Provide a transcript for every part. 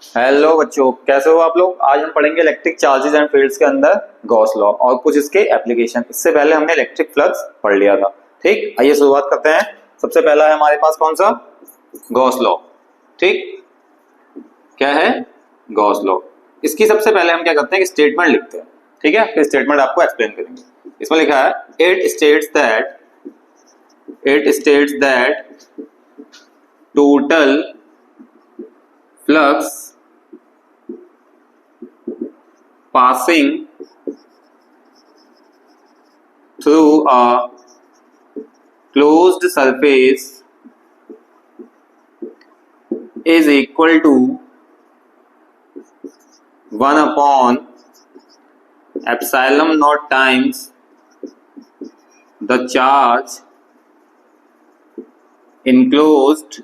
Hello बच्चों, कैसे हो आप लोग। आज हम पढ़ेंगे इलेक्ट्रिक चार्जेस एंड फील्ड्स के अंदर गॉस लॉ और कुछ इसके एप्लीकेशन। इससे पहले हमने इलेक्ट्रिक फ्लक्स पढ़ लिया था। ठीक, आइए शुरुआत करते हैं। सबसे पहला है हमारे पास कौन सा, गॉस लॉ। ठीक, क्या है गॉस लॉ। इसकी सबसे पहले हम क्या करते हैं कि स्टेटमेंट लिखते हैं। ठीक है, फिर स्टेटमेंट आपको एक्सप्लेन करेंगे। इसमें लिखा है it states that total flux passing through a closed surface is equal to 1 upon epsilon naught times the charge enclosed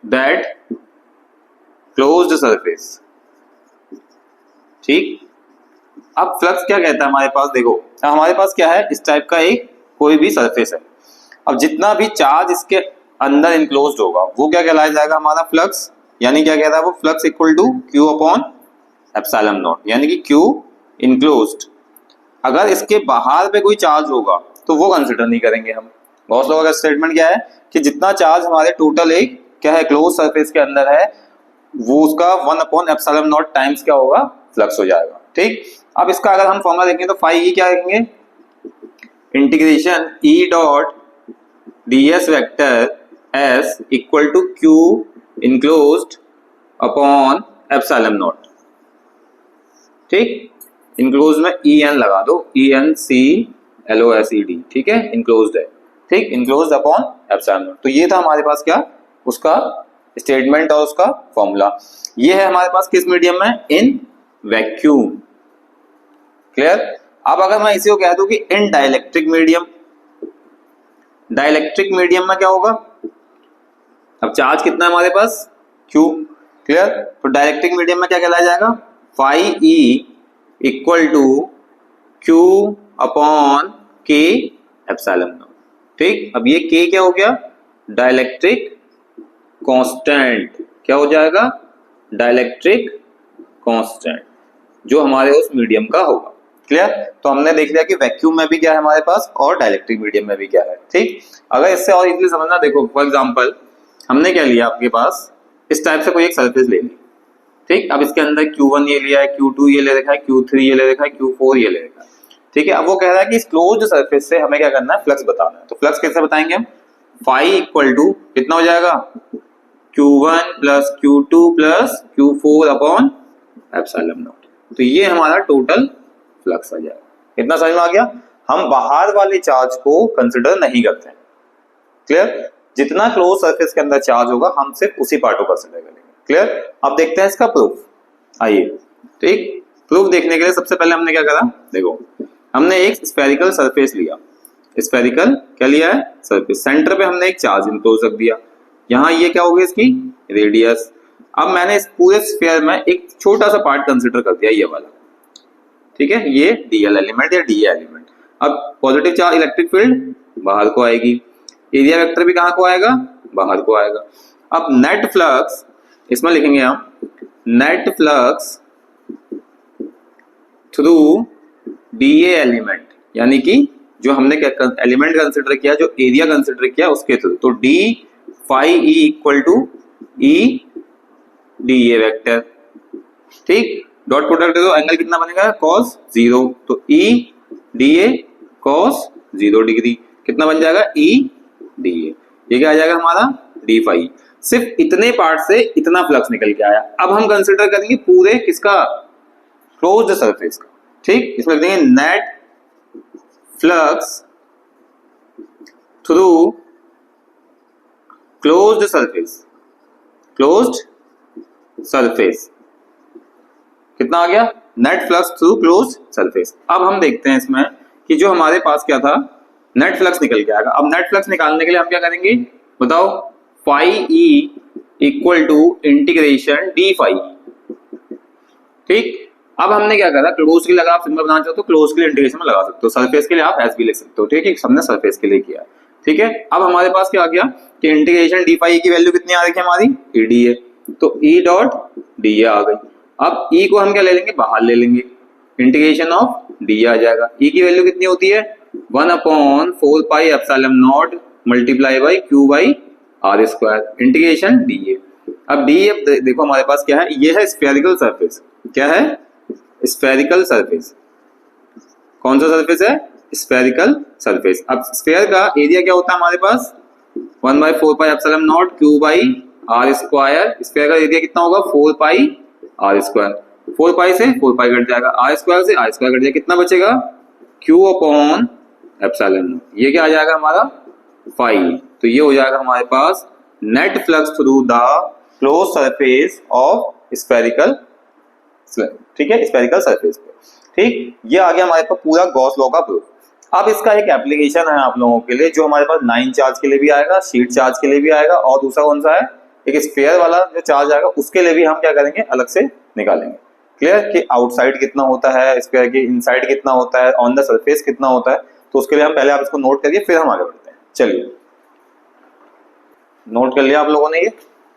that closed surface। ठीक, अब फ्लक्स क्या कहता है हमारे पास, देखो हमारे पास क्या है, इस टाइप का एक कोई भी सरफेस है। अब जितना भी चार्ज इसके अंदर इनक्लोज्ड होगा वो क्या कहलाया जाएगा, हमारा फ्लक्स। यानी क्या कहता है वो, flux equal to Q upon epsilon not, यानी कि क्यू इनक्लोज्ड। अगर इसके बाहर पे कोई चार्ज होगा तो वो कंसिडर नहीं करेंगे हम। गॉस लॉ का स्टेटमेंट क्या है कि जितना चार्ज हमारे टोटल एक क्या है क्लोज सरफेस के अंदर है, वो उसका 1 अपॉन एप्सिलॉन नॉट टाइम्स क्या होगा, फ्लक्स हो जाएगा। ठीक, अब इसका अगर हम फॉर्मूला देखेंगे तो फाई ई क्या लिखेंगे, integration E dot ds vector s equal to q enclosed upon epsilon not. ठीक, इनक्लोज में ई एन लगा दो, ENCLOSED। ठीक है, इनक्लोज्ड है। ठीक, इनक्लोज्ड अपॉन एप्सिलॉन नॉट। तो ये था हमारे पास क्या, उसका स्टेटमेंट और उसका फॉर्मूला। ये है हमारे पास किस मीडियम में, इन वैक्यूम। क्लियर। अब अगर मैं इसी को कह दूं कि in dielectric medium, dielectric medium में क्या होगा, अब चार्ज कितना है हमारे पास, Q। क्लियर, तो डाइलेक्ट्रिक मीडियम में क्या कहलाया जाएगा, phi E equal to Q upon k epsilon not. ठीक, अब ये K क्या हो गया, डाइलेक्ट्रिक कांस्टेंट। क्या हो जाएगा, डाइलेक्ट्रिक कांस्टेंट, जो हमारे उस मीडियम का होगा। क्लियर, तो हमने देख लिया कि वैक्यूम में भी क्या है हमारे पास और डाइलेक्ट्रिक मीडियम में भी क्या है। ठीक, अगर इससे और इजीली समझना, देखो फॉर एग्जांपल हमने क्या लिया, आपके पास इस टाइप से कोई एक सरफेस ले ली। ठीक, अब इसके अंदर Q1 ये लिया है, Q2 ये ले रखा है, Q3 ये ले रखा है, Q4 ये ले रखा है। ठीक है, अब वो कह रहा है कि इस क्लोज्ड सरफेस से हमें क्या करना है, फ्लक्स बताना है। तो फ्लक्स कैसे बताएंगे हम, फाई इक्वल टू कितना हो जाएगा, Q1 plus Q2 plus Q4 upon epsilon not. तो ये हमारा टोटल फ्लक्स आ जाएगा। कितना समझ में आ गया, हम बाहर वाले चार्ज को कंसिडर नहीं करते हैं। क्लियर, जितना क्लोज सरफेस के अंदर चार्ज होगा हम सिर्फ उसी पार्ट को कंसिडर करेंगे। क्लियर, अब देखते हैं इसका प्रूफ। आइए, ठीक, प्रूफ देखने के लिए सबसे पहले हमने क्या करा, देखो हमने एक स्फेरिकल सरफेस लिया। स्फेरिकल क्या लिया है, सरफेस। सेंटर पे हमने एक चार्ज इनक्लोज रख दिया। यहाँ ये क्या होगी, इसकी रेडियस। अब मैंने इस पूरे स्फीयर में एक छोटा सा पार्ट कंसिडर कर दिया, ये वाला। ठीक है, ये DL एलिमेंट या DA एलिमेंट। अब पॉजिटिव चार्ज इलेक्ट्रिक फील्ड बाहर को आएगी, एरिया वेक्टर भी कहां को आएगा, बाहर को आएगा। अब नेट फ्लक्स इसमें लिखेंगे हम, net flux through DA element, यानी कि जो हमने एलिमेंट कंसिडर किया, जो एरिया कंसिडर किया उसके थ्रू। तो D phi E equal to E DA vector. ठीक, डॉट प्रोडक्ट दे दो, एंगल कितना बनेगा, cos 0। तो E DA cos 0 डिग्री कितना बन जाएगा, E DA। ये क्या आ जाएगा हमारा, D फाई। सिर्फ इतने पार्ट से इतना फ्लक्स निकल के आया। अब हम कंसिडर करेंगे पूरे किसका, क्लोज्ड सरफेस का। ठीक, इसमें देंगे net flux through closed surface, closed surface कितना आ गया, net flux through closed surface. अब हम देखते हैं इसमें कि जो हमारे पास क्या था, नेट फ्लक्स निकल के आएगा। अब नेट फ्लक्स निकालने के लिए हम क्या करेंगे बताओ, phi E equal to integration D phi. ठीक, अब हमने क्या करा, क्लोज के लिए अगर आप सिंबल बनाना चाहते हो तो क्लोज के लिए इंटीग्रेशन में लगा सकते हो, सरफेस के लिए आप एस भी लिख सकते हो। ठीक है, हमने सरफेस के लिए किया। ठीक है, अब हमारे पास क्या आ गया कि इंटीग्रेशन डी फाई की वैल्यू कितनी आ रही है हमारी, ईडी है। तो ई डॉट डी ए आ गई। अब ई को हम क्या ले लेंगे, बाहर ले लेंगे, इंटीग्रेशन ऑफ डी आ जाएगा। ई की वैल्यू कितनी होती है 1/4 pi epsilon not multiply by q by are square integration D A. अब डी ए देखो हमारे पास क्या है, ये है स्फेरिकल सरफेस। क्या है, स्फेरिकल सरफेस। कौन सा सरफेस है, स्फेरिकल सरफेस। अब स्फेयर का एरिया क्या होता है हमारे पास 1/4 pi epsilon naught Q by are square. Sphere का एरिया कितना होगा 4 पाई आर स्क्वायर। 4 पाई से 4 पाई कट जाएगा, आर स्क्वायर से आर स्क्वायर कट जाएगा, कितना बचेगा क्यू अपॉन एप्सिलॉन नॉट। ये क्या आ जाएगा हमारा 5। तो ये हो जाएगा हमारे पास net flux through the close surface of spherical, ठीक है, स्फेरिकल सरफेस पे। ठीक, ये आ गया हमारे पास पूरा गॉस लॉ का प्रूफ। अब इसका एक एप्लीकेशन है आप लोगों के लिए जो हमारे पास लाइन चार्ज के लिए भी आएगा, शीट चार्ज के लिए भी आएगा, और दूसरा कौन सा है, एक स्फेयर वाला जो चार्ज आएगा उसके लिए भी हम क्या करेंगे, अलग से निकालेंगे। क्लियर कि आउटसाइड कितना होता है स्फेयर के, इनसाइड कितना होता है, ऑन द सरफेस कितना होता है। तो उसके लिए हम पहले आप इसको नोट करिए, फिर हम आगे बढ़ते हैं। चलिए, नोट कर लिया आप लोगों ने ये,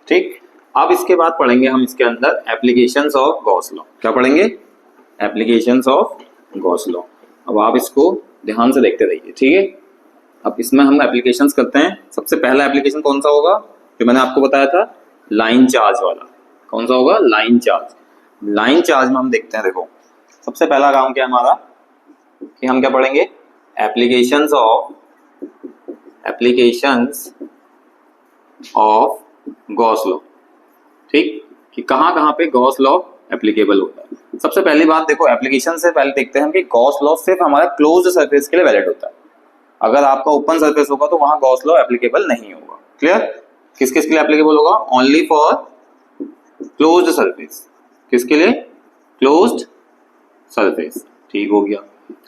ठीक। अब इसके बाद पढ़ेंगे हम इसके अंदर एप्लीकेशंस ऑफ गॉस लॉ। क्या पढ़ेंगे, एप्लीकेशंस ऑफ गॉस लॉ। अब आप इसको ध्यान से देखते रहिए, ठीक है। अब इसमें हम एप्लीकेशंस करते हैं। सबसे पहला एप्लीकेशन कौन सा होगा, जो मैंने आपको बताया था, लाइन चार्ज वाला। कौन सा होगा, लाइन चार्ज। लाइन चार्ज में हम देखते हैं, देखो सबसे पहला काम क्या है हमारा कि हम क्या पढ़ेंगे, एप्लीकेशंस ऑफ गॉस लॉ। ठीक, कि कहाँ कहाँ पे गॉस लॉ एप्लीकेबल होता है। सबसे पहली बात देखो, एप्लीकेशन से पहले देखते हैं हम कि गॉस लॉ सिर्फ हमारा क्लोज्ड सरफेस के लिए वैलिड होता है। अगर आपका ओपन सरफेस होगा तो वहां गॉस लॉ एप्लीकेबल नहीं होगा। क्लियर, किस किस के लिए एप्लीकेबल होगा, ओनली फॉर क्लोज्ड सरफेस। किसके लिए, क्लोज्ड सरफेस। ठीक हो गया।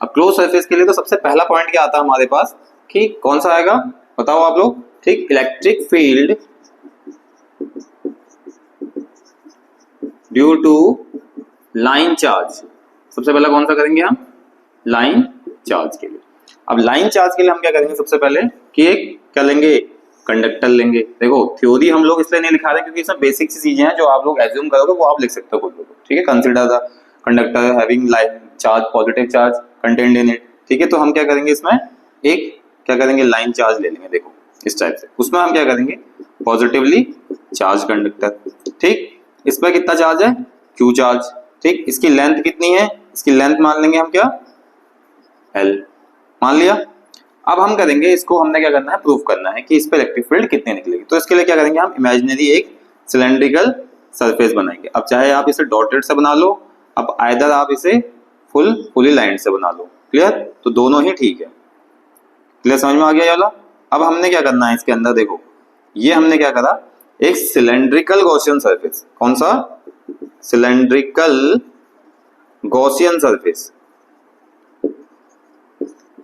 अब क्लोज सरफेस के लिए तो सबसे पहला पॉइंट क्या आता है हमारे पास कि कौन सा आएगा, बताओ आप लोग। ठीक, electric field due to line charge. सबसे पहला कौन सा करेंगे हम, लाइन चार्ज के लिए। अब लाइन चार्ज के लिए हम क्या करेंगे, सबसे पहले कि एक क्या लेंगे, कंडक्टर लेंगे। देखो थ्योरी हम लोग इसलिए नहीं लिखा रहे क्योंकि इसमें बेसिक सी चीजें हैं जो आप लोग एज्यूम करोगे वो आप लिख सकते हो खुद को। ठीक है, consider the conductor having line charge, positive charge contained in it. ठीक है, तो हम क्या करेंगे, इसमें एक क्या करेंगे, लाइन चार्ज ले लेंगे। देखो इस टाइप से, उसमें हम क्या करेंगे, पॉजिटिवली चार्ज कंडक्टर। ठीक, इस पर कितना चार्ज है, क्यू चार्ज। ठीक, इसकी लेंथ कितनी है, इसकी लेंथ मान लेंगे हम क्या, L मान लिया। अब हम करेंगे इसको, हमने क्या करना है, प्रूफ करना है कि इस पे इलेक्ट्रिक फील्ड कितनी निकलेगी। तो इसके लिए क्या करेंगे, हम इमेजिनरी एक सिलेंड्रिकल सरफेस बनाएंगे। अब चाहे आप इसे डॉटेड से बना लो, अब आइदर आप इसे फुली लाइन से बना लो। क्लियर, तो दोनों ही ठीक है। क्लियर, समझ में आ गया ये वाला। अब हमने क्या करना है इसके अंदर, देखो ये हमने क्या करा, एक सिलेंड्रिकल गॉसियन सरफेस। कौन सा, सिलेंड्रिकल गॉसियन सरफेस।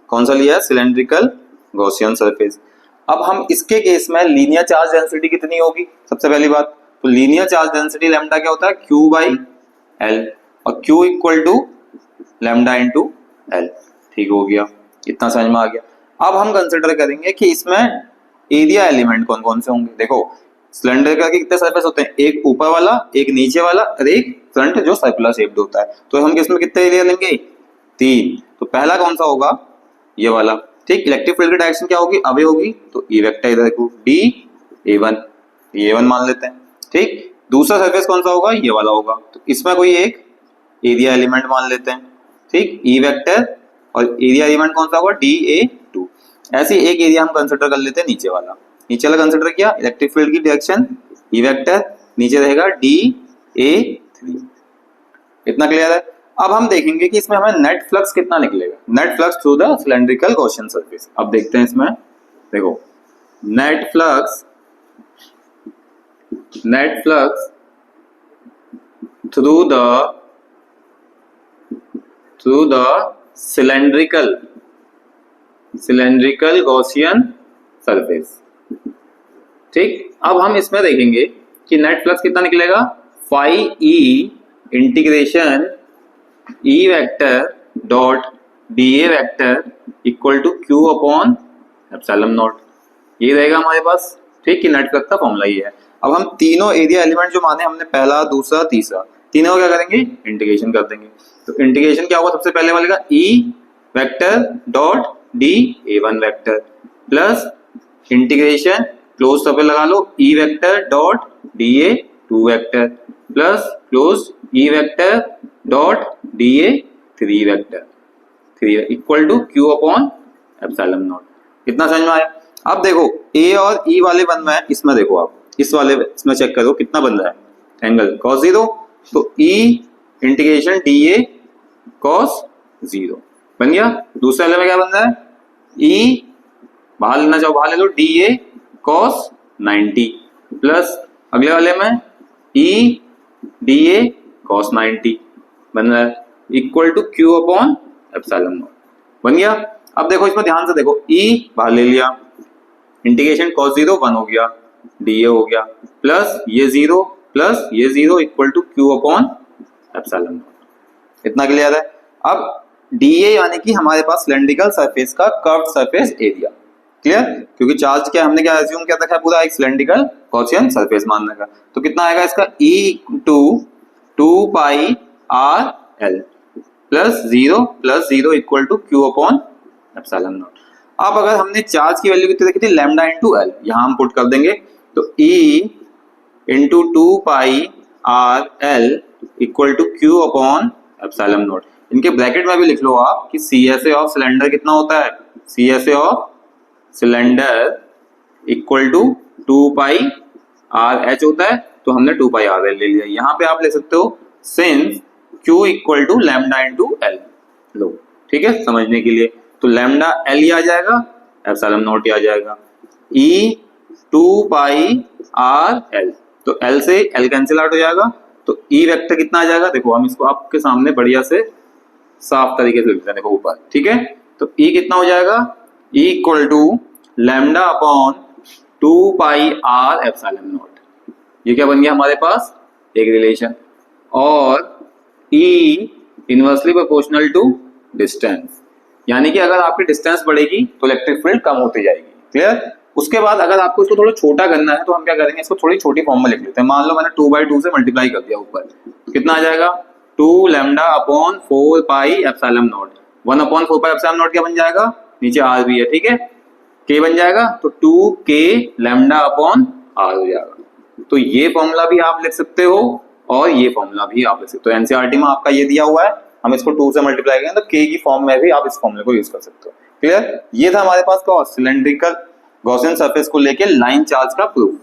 कौन सा लिया है, सिलेंड्रिकल गॉसियन सरफेस। अब हम इसके केस में लीनियर चार्ज डेंसिटी कितनी होगी, सबसे पहली बात तो लीनियर चार्ज डेंसिटी लैम्डा क्या होता है, Q बाई L, और Q equal to lambda into L। ठीक हो गया, इतना समझ में आ गया। अब हम कंसिडर करेंगे कि इसमें एरिया एलिमेंट कौन कौन से होंगे। देखो सिलेंडर के कितने सरफेस होते हैं, एक ऊपर वाला, एक नीचे वाला और एक फ्रंट जो सर्कुलर शेप्ड होता है। तो हम किसमें कितने एरिया लेंगे, 3। तो पहला कौन सा होगा, ये वाला। ठीक, इलेक्ट्रिक फील्ड की डायरेक्शन क्या होगी, अवे होगी, तो ई वेक्टर इधर को D A1, ये A1 मान लेते हैं। ठीक, दूसरा सरफेस कौन सा होगा, ये वाला होगा, तो इसमें कोई एक एरिया एलिमेंट मान लेते हैं। ठीक, ई वेक्टर और एरिया एलिमेंट कौन सा होगा, DA2। ऐसे एक एरिया हम कंसिडर कर लेते हैं नीचे वाला। नीचे वाला कंसिडर किया, इलेक्ट्रिक फील्ड की डायरेक्शन ई वेक्टर, नीचे रहेगा DA3। इतना क्लियर है। अब हम देखेंगे कि इसमें हमें नेट फ्लक्स कितना निकलेगा, net flux through the cylindrical Gaussian surface. अब देखते हैं इसमें, देखो net flux through the cylindrical Gaussian surface. ठीक, अब हम इसमें देखेंगे कि नेट फ्लक्स कितना निकलेगा, phi E integration E vector dot DA vector equal to Q upon epsilon naught. ये रहेगा हमारे पास। ठीक, कि नेट फ्लक्स का फॉर्मूला ये है। अब हम तीनों एरिया एलिमेंट जो माने हमने, पहला दूसरा तीसरा, तीनों को क्या करेंगे, इंटीग्रेशन कर देंगे। तो इंटीग्रेशन क्या होगा, सबसे पहले वाले का E vector dot D A one vector plus integration close circle लगा लो E vector dot D A two vector plus close E vector dot D ए3 vector 3 equal to Q upon epsilon naught. इतना समझ में आया। अब देखो ए और ई वाले बन रहे हैं, इसमें देखो आप इस वाले इसमें चेक करो कितना बन रहा है एंगल cos 0, तो ई इंटीग्रेशन डी ए cos 0 बन गया। दूसरे वाले में क्या बन रहा है, ई बाहर लेना चाहो बाहर ले लो, डी ए cos 90 प्लस अगले वाले में ई डी ए cos 90 बन रहा है equal to Q upon epsilon naught बन गया। अब देखो इसमें ध्यान से देखो, ई बाहर ले लिया, इंटीग्रेशन cos 0 1 हो गया, डी ए हो गया प्लस ये 0 प्लस ये 0 equal to Q upon epsilon naught. इतना क्लियर है। अब डी ए यानी कि हमारे पास सिलेंड्रिकल सरफेस का कर्व्ड सरफेस एरिया, क्लियर, क्योंकि चार्ज क्या हमने क्या एज्यूम किया था, पूरा एक सिलेंड्रिकल गॉसियन सरफेस मानने का। तो कितना आएगा इसका, E to 2 pi R L plus 0 equal to Q upon epsilon naught. अब अगर हमने चार्ज की वैल्यू कितनी देखी थी, लैम्डा इंटू एल, यहां हम पुट कर देंगे, तो E into 2 pi R L equal to Q upon epsilon naught. इनके ब्रैकेट में भी लिख लो आप कि C S A of cylinder कितना होता है, C S A of cylinder equal to 2 pi R H होता है, तो हमने 2 पाई आर एल ले लिया। यहाँ पे आप ले सकते हो since Q equal to lambda into L लो, ठीक है, समझने के लिए। तो लैम्डा एल ही आ जाएगा, एप्सिलॉन नॉट ही आ जाएगा, ई 2 पाई आर एल, तो एल से एल कैंसिल आउट हो जाएगा, तो ई वेक्टर कितना आ जाएगा, देखो हम इसको आपके सामने बढ़िया से साफ तरीके से लिखते हैं, देखो ऊपर, ठीक है। तो ई कितना हो जाएगा, E equal to lambda upon 2 pi R epsilon naught. ये क्या बन गया हमारे पास, एक रिलेशन, और E inversely proportional to distance, यानी कि अगर आपकी डिस्टेंस बढ़ेगी तो इलेक्ट्रिक फील्ड कम होती जाएगी, क्लियर। उसके बाद अगर आपको इसको थोड़ा छोटा करना है तो हम क्या करेंगे, इसको थोड़ी छोटी फॉर्म में लिख लेते हैं। मान लो मैंने 2/2 से मल्टीप्लाई कर दिया ऊपर, तो कितना आ जाएगा, 2 lambda upon 4 pi epsilon not, 1 upon 4 pi epsilon not क्या बन जाएगा, नीचे आर भी है, ठीक है, के बन जाएगा, तो 2 के लैम्डा अपॉन आर हो जाएगा। तो ये फॉर्मूला भी आप लिख सकते हो और ये फॉर्मूला भी आप लिख सकते हो। एनसीईआरटी में आपका ये दिया हुआ है, हम इसको 2 से मल्टीप्लाई करेंगे तो के की फॉर्म में भी आप इस फॉर्मूले को यूज कर सकते हो, क्लियर। ये था हमारे पास का सिलेंड्रिकल गॉसियन सरफेस को लेके लाइन चार्ज का प्रूफ।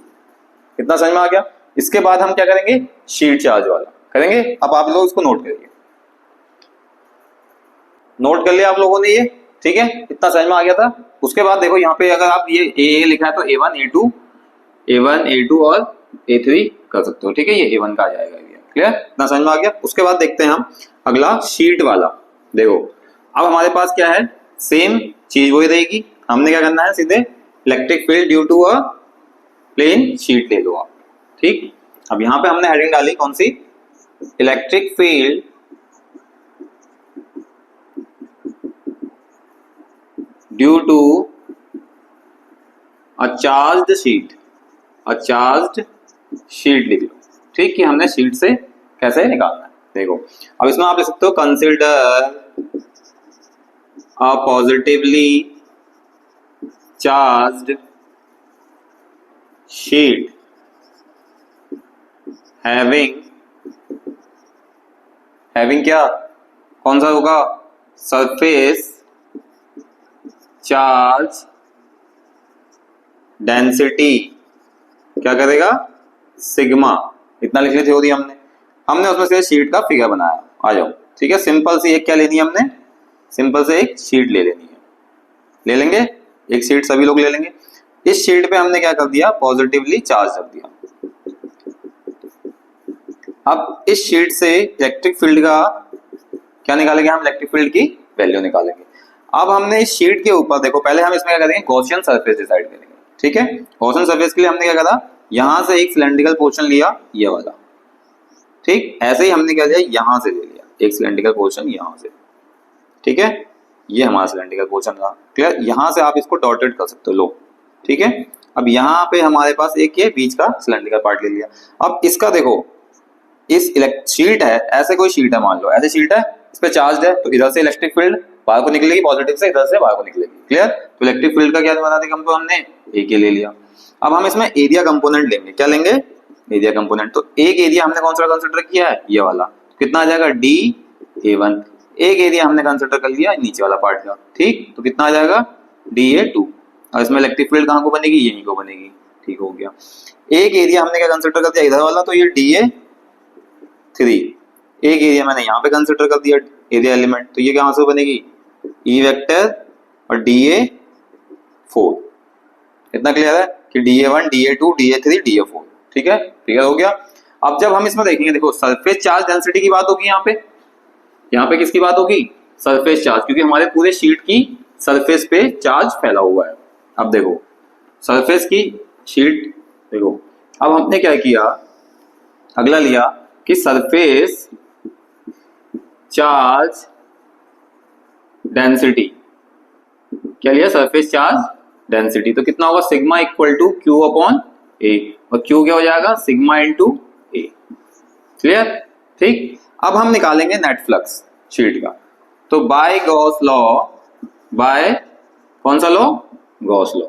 कितना समझ में आ गया। इसके बाद हम क्या करेंगे, शीट चार्ज वाला करेंगे। अब आप लोग इसको नोट करिए, नोट कर लिया आप लोगों ने ये, ठीक है, इतना समझ में आ गया था। उसके बाद देखो यहाँ पे अगर आप ये ए लिखा है तो A1 A2 और A3 कर सकते हो, ठीक है, ये A1 का आ जाएगा, क्लियर, इतना समझ में आ गया। उसके बाद देखते हैं हम अगला शीट वाला। देखो अब हमारे पास क्या है, सेम चीज वही रहेगी, हमने क्या करना है, सीधे electric field due to a plane sheet ले लो आप, ठीक। अब यहाँ पे हमने हेडिंग डाली कौन सी, electric field due to a charged sheet, a charged sheet लिख लो, ठीक, कि हमने शीट से कैसे निकालना है। देखो अब इसमें आप लिख सकते हो, consider a positively charged sheet having क्या, कौन सा होगा, सरफेस चार्ज डेंसिटी क्या करेगा, सिग्मा। इतना लिख ली थ्योरी हमने उसमें से शीट का फिगर बनाया। आ जाओ, ठीक है, सिंपल सी एक क्या लेनी है हमने, सिंपल से एक शीट ले लेनी है, ले लेंगे एक शीट, सभी लोग ले लेंगे। इस शीट पे हमने क्या कर दिया, पॉजिटिवली चार्ज रख दिया। अब इस शीट से इलेक्ट्रिक फील्ड का क्या निकालेंगे हम, इलेक्ट्रिक फील्ड की वैल्यू निकालेंगे। अब हमने इस शीट के ऊपर देखो, पहले हम इसमें क्या करेंगे, गॉसियन सरफेस डिसाइड करेंगे, ठीक है। गॉसियन सरफेस के लिए हमने क्या करा, यहां से एक सिलेंड्रिकल पोर्शन लिया, ये वाला, ठीक, ऐसे ही हमने क्या किया, यहां से ले लिया एक सिलेंड्रिकल पोर्शन यहां से, ठीक है, ये हमारा सिलेंड्रिकल पोर्शन था, क्लियर। यहां से आप इसको डॉटेड कर सकते हो, लो, ठीक है। अब यहाँ पे हमारे पास एक ये बीच का सिलेंड्रिकल पार्ट ले लिया। अब इसका देखो, इस शीट है, ऐसे कोई शीट है, मान लो ऐसे शीट है, इस पे चार्ज है, तो इधर से इलेक्ट्रिक फील्ड बाहर को निकलेगी पॉजिटिव से, इधर से बाहर को निकलेगी। क्लियर? तो इलेक्ट्रिक फील्ड का क्या बना दिया हमको, हमने एक ले लिया। अब हम इसमें एरिया कंपोनेंट लेंगे। क्या लेंगे? Area component. तो एक एरिया हमने कौन सा कंसिडर किया है, ये वाला, कितना आ जाएगा DA1। एक एरिया हमने कंसिडर कर लिया नीचे वाला पार्ट का, ठीक, तो कितना आ जाएगा DA2। और इसमें इलेक्ट्रिक फील्ड कहाँ को बनेगी, यहीं को बनेगी। ठीक हो गया। एक एरिया हमने क्या कंसिडर कर दिया, इधर वाला, तो ये DA3। एक एरिया मैंने यहाँ पे कंसिडर कर दिया एरिया एलिमेंट, तो ये कहाँ से बनेगी, E वेक्टर और DA4। इतना क्लियर है कि DA1 DA2 DA3 DA4। ठीक है, क्लियर हो गया। अब जब हम इसमें देखेंगे, देखो सरफेस चार्ज डेंसिटी की बात होगी यहाँ पे किसकी बात होगी, सरफेस चार्ज, क्योंकि हमारे पूरे शीट की सरफेस पे चार्ज फैला हुआ है। अब देखो सरफेस की शीट, देखो अब हमने क्या किया, अगला लिया कि सरफेस चार्ज डेंसिटी, क्या लिया, सरफेस चार्ज डेंसिटी। तो कितना होगा, sigma equal to Q upon A, और Q क्या हो जाएगा, सिग्मा इंटू A। क्लियर? ठीक। अब हम निकालेंगे नेट फ्लक्स शीट का। तो बाय गॉस लॉ, बाय कौन सा लॉ, गॉस लॉ।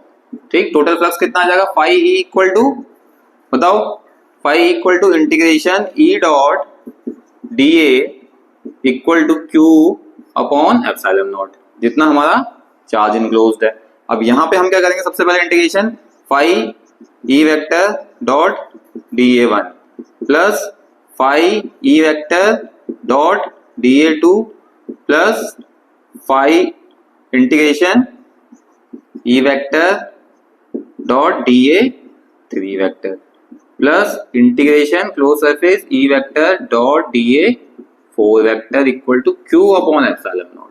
ठीक, टोटल फ्लक्स कितना आ जाएगा, फाई E इक्वल टू, बताओ, phi equal to integration E dot DA equal to Q upon epsilon naught, जितना हमारा चार्ज इनक्लोज्ड है। अब यहाँ पे हम क्या करेंगे, सबसे पहले integration phi E vector dot DA1 plus phi E vector dot DA2 plus phi integration E vector dot DA3 vector plus integration close surface E vector dot DA4 vector equal to Q upon epsilon naught.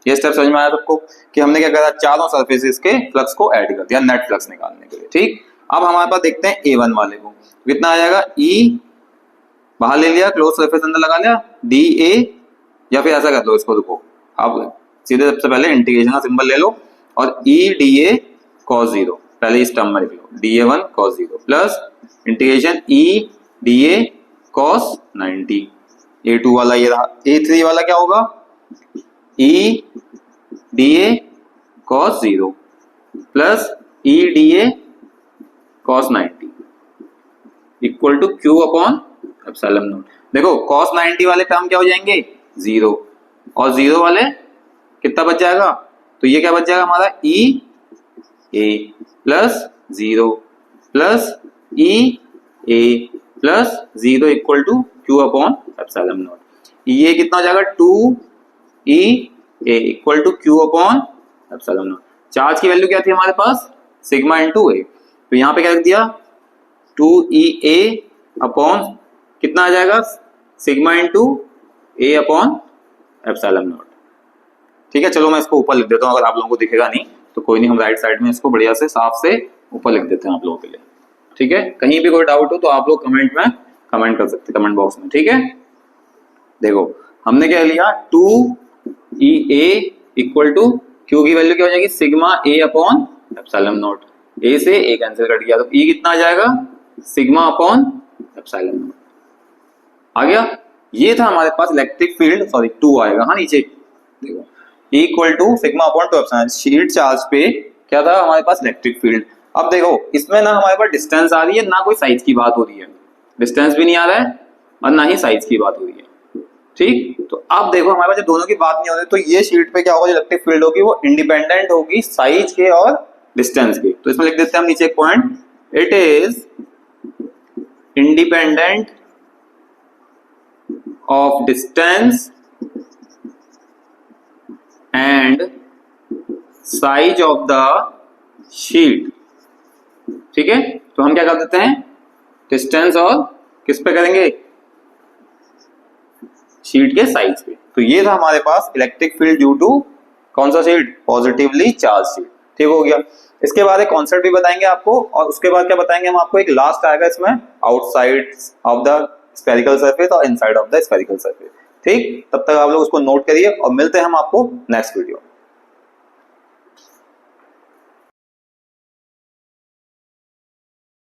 ये step समझ में आया सबको कि हमने क्या करा, चारों सरफेसेस के फ्लक्स को ऐड कर दिया नेट फ्लक्स निकालने के लिए। ठीक, अब हमारे पास देखते हैं A1 वाले को, कितना आ जाएगा, E बाहर ले लिया, क्लोज सरफेस अंदर लगा लिया, DA, या फिर ऐसा कर लो इसको, देखो अब सीधे सबसे पहले इंटीग्रेशन का सिंबल ले लो और EDA cos 0 पहले इस टर्म में लिख लो, DA1 cos 0 plus integration EDA cos 90। A2 वाला ये रहा, A3 वाला क्या होगा, EDA cos 0 plus EDA cos 90 equal to Q upon epsilon naught. देखो cos 90 वाले टर्म क्या हो जाएंगे, 0, और 0 वाले कितना बच जाएगा, तो ये क्या बच जाएगा हमारा, EA plus 0 plus EA plus 0 equal to Q upon epsilon naught. ये कितना हो जाएगा, 2EA equal to Q upon epsilon naught. Charge की वैल्यू क्या थी हमारे पास, सिग्मा इंटू A, तो यहाँ पे क्या रख दिया, 2EA अपॉन कितना आ जाएगा, sigma into A upon epsilon not. ठीक है, चलो मैं इसको ऊपर लिख देता हूँ, अगर आप लोगों को दिखेगा नहीं तो कोई नहीं, हम राइट साइड में इसको बढ़िया से साफ से ऊपर लिख देते हैं आप लोगों के लिए। ठीक है, कहीं भी कोई डाउट हो तो आप लोग कमेंट में कमेंट कर सकते हैं, कमेंट बॉक्स में। ठीक है, देखो हमने क्या लिया, 2EA इक्वल टू Q की वैल्यू क्या हो जाएगी, sigma A upon epsilon not. A से A कैंसिल कर दिया तो E कितना आ जाएगा, सिग्मा अपॉन एप्सिलॉन नॉट आ गया। ये था हमारे पास इलेक्ट्रिक फील्ड, सॉरी 2 आएगा, हाँ नीचे देखो, equal to sigma upon 2 epsilon. Sheet charge पे क्या था हमारे पास, इलेक्ट्रिक फील्ड। अब देखो इसमें ना हमारे पास डिस्टेंस आ रही है, ना कोई साइज की बात हो रही है, डिस्टेंस भी नहीं आ रहा है और ना ही साइज की बात हो रही है। ठीक, तो अब देखो हमारे पास जब दोनों की बात नहीं हो रही तो ये शीट पे क्या होगा, जो इलेक्ट्रिक फील्ड होगी वो इंडिपेंडेंट होगी साइज के और डिस्टेंस के। तो इसमें लिख देते हैं हम नीचे एक point, it is independent of distance and size of the sheet. ठीक है, तो हम क्या कर देते हैं, डिस्टेंस और किस पे करेंगे, शीट के साइज पे। तो ये था हमारे पास इलेक्ट्रिक फील्ड ड्यू टू कौन सा शीट, पॉजिटिवली चार्ज शीट। ठीक हो गया। इसके बाद एक कॉन्सेप्ट भी बताएंगे आपको, और उसके बाद क्या बताएंगे हम आपको, एक लास्ट आएगा इसमें, outside of the spherical surface और inside of the spherical surface. ठीक, तब तक आप लोग उसको नोट करिए और मिलते हैं हम आपको नेक्स्ट वीडियो।